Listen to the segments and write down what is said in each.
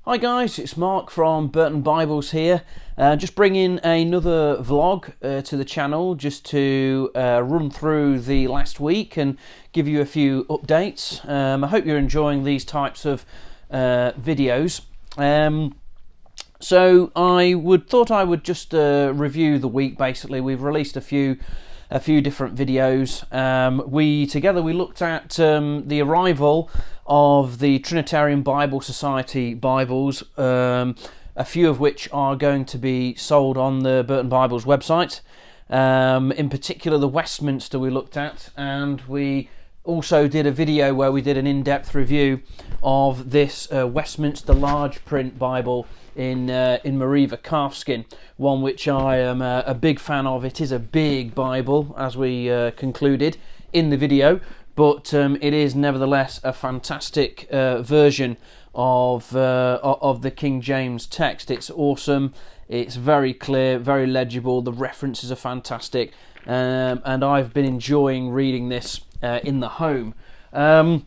Hi guys, it's Mark from Burton Bibles here. Just bringing another vlog to the channel just to run through the last week and give you a few updates. I hope you're enjoying these types of videos. So thought I would just review the week. Basically, we've released a few different videos. We looked at the arrival of the Trinitarian Bible Society Bibles, a few of which are going to be sold on the Burton Bibles website. In particular, the Westminster we looked at, and we also did a video where we did an in-depth review of this Westminster large print Bible in Mariva calfskin, one which I am a big fan of. It is a big Bible, as we concluded in the video, but it is nevertheless a fantastic version of the King James text. It's awesome. It's very clear, very legible. The references are fantastic, and I've been enjoying reading this in the home. Other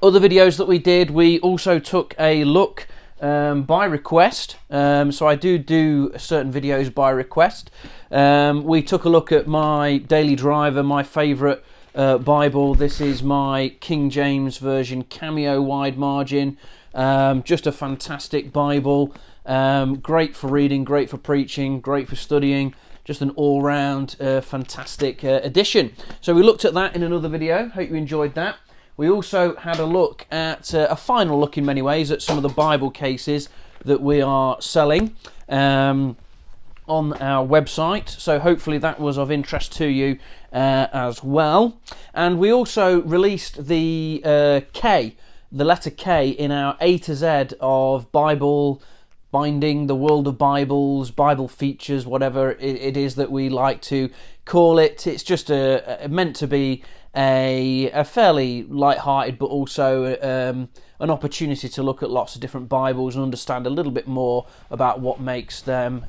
videos that we did, we also took a look by request. So I do certain videos by request. We took a look at my daily driver, my favourite Bible. This is my King James version cameo wide margin. Just a fantastic Bible. Great for reading, great for preaching, great for studying. Just an all-round fantastic edition. So we looked at that in another video. Hope you enjoyed that. We also had a look at a final look in many ways at some of the Bible cases that we are selling on our website. So hopefully that was of interest to you as well. And we also released the letter K in our A to Z of Bible binding, the world of Bibles, Bible features, whatever it is that we like to call it. It's just meant to be a fairly light-hearted, but also an opportunity to look at lots of different Bibles and understand a little bit more about what makes them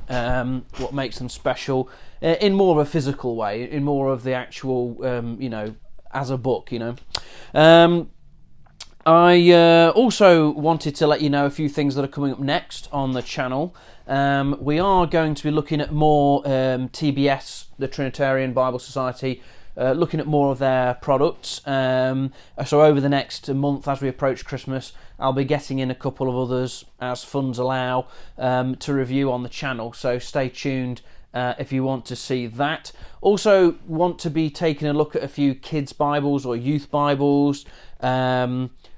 special in more of a physical way, in more of the actual, as a book, I also wanted to let you know a few things that are coming up next on the channel. We are going to be looking at more TBS, the Trinitarian Bible Society, looking at more of their products. So over the next month, as we approach Christmas, I'll be getting in a couple of others as funds allow to review on the channel. So stay tuned if you want to see that. Also want to be taking a look at a few kids' Bibles or youth Bibles.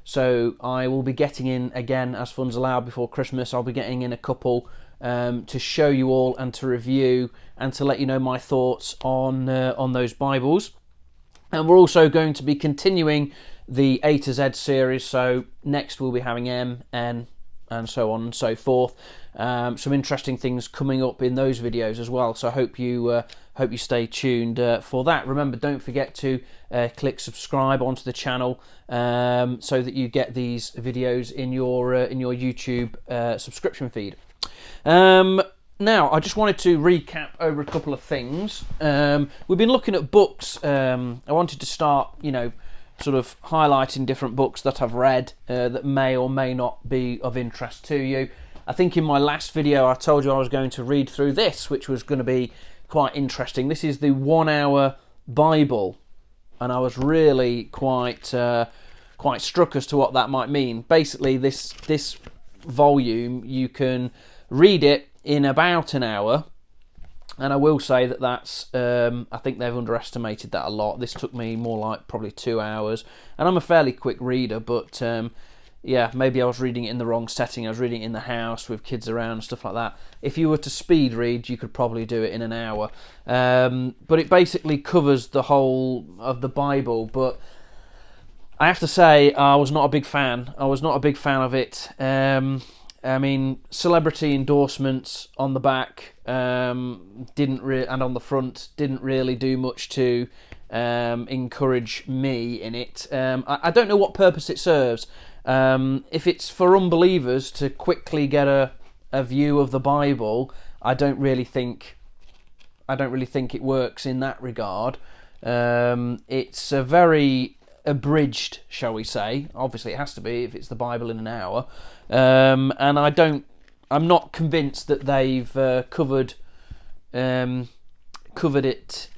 So I will be getting in again as funds allow before Christmas. I'll be getting in a couple to show you all and to review and to let you know my thoughts on those Bibles. And we're also going to be continuing the A to Z series. So next we'll be having M, N, and so on and so forth. Some interesting things coming up in those videos as well. So I hope you stay tuned for that. Remember, don't forget to click subscribe onto the channel so that you get these videos in your YouTube subscription feed. Now, I just wanted to recap over a couple of things. We've been looking at books. I wanted to start, sort of highlighting different books that I've read that may or may not be of interest to you. I think in my last video I told you I was going to read through this, which was going to be quite interesting. This is the 1 hour Bible, and I was really quite struck as to what that might mean. Basically, this volume, you can read it in about an hour, and I will say that's I think they've underestimated that a lot. This took me more like probably 2 hours, and I'm a fairly quick reader, but yeah, maybe I was reading it in the wrong setting. I was reading it in the house with kids around and stuff like that. If you were to speed read, you could probably do it in an hour. But it basically covers the whole of the Bible. But I have to say, I was not a big fan. I was not a big fan of it. I mean, celebrity endorsements on the back and on the front didn't really do much to encourage me in it. I don't know what purpose it serves. If it's for unbelievers to quickly get a view of the Bible, I don't really think it works in that regard. It's a very abridged, shall we say. Obviously it has to be if it's the Bible in an hour. And I'm not convinced that they've covered it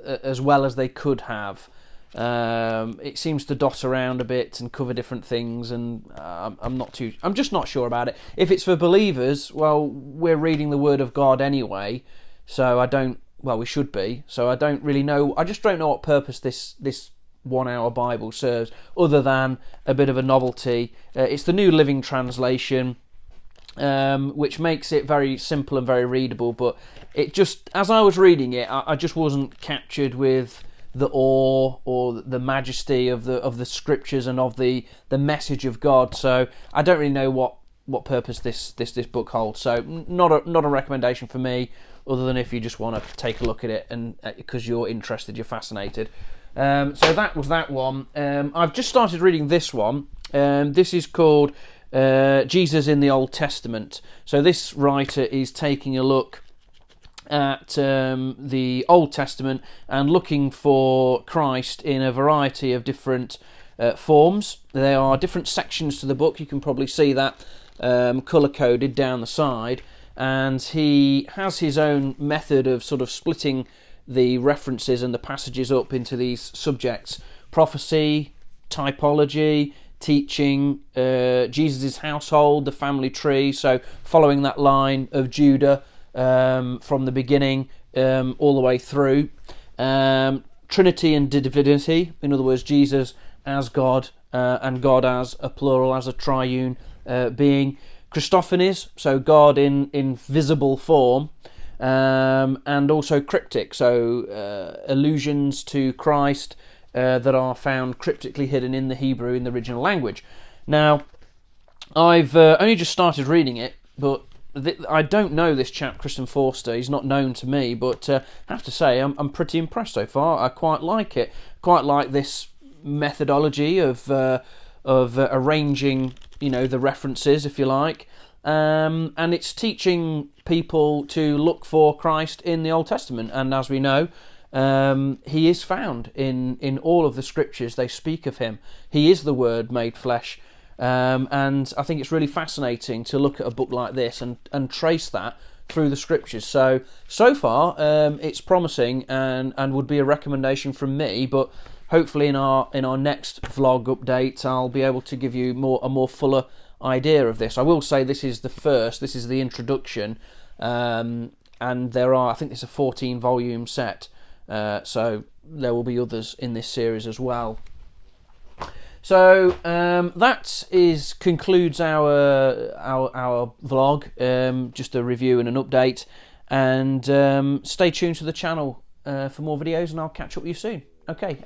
as well as they could have. It seems to dot around a bit and cover different things, and I'm just not sure about it. If it's for believers, well, we're reading the Word of God anyway, so we should be. So I don't really know. I just don't know what purpose this 1 hour Bible serves, other than a bit of a novelty. It's the New Living Translation, which makes it very simple and very readable. But it just, as I was reading it, I just wasn't captured with the awe or the majesty of the scriptures and of the message of God. So I don't really know what purpose this book holds. So not a recommendation for me, other than if you just want to take a look at it and because you're interested, you're fascinated. So that was that one. I've just started reading this one. This is called Jesus in the Old Testament. So this writer is taking a look at the Old Testament and looking for Christ in a variety of different forms. There are different sections to the book. You can probably see that colour-coded down the side. And he has his own method of sort of splitting the references and the passages up into these subjects: prophecy, typology, teaching, Jesus' household, the family tree. So following that line of Judah from the beginning all the way through. Trinity and divinity, in other words, Jesus as God and God as a plural, as a triune being. Christophanies, so God in visible form, and also cryptic, so allusions to Christ that are found cryptically hidden in the Hebrew, in the original language. Now, I've only just started reading it, but I don't know this chap, Christian Forster. He's not known to me, but I have to say I'm pretty impressed so far. I quite like it. Quite like this methodology of arranging, the references, if you like, and it's teaching people to look for Christ in the Old Testament. And as we know, he is found in all of the scriptures. They speak of him. He is the Word made flesh. And I think it's really fascinating to look at a book like this and trace that through the scriptures. So far, it's promising and would be a recommendation from me. But hopefully, in our next vlog update, I'll be able to give you a more fuller idea of this. I will say this is the first. This is the introduction, and there are, I think, it's a 14-volume set. So there will be others in this series as well. So that concludes our vlog, just a review and an update, and stay tuned to the channel for more videos, and I'll catch up with you soon. Okay.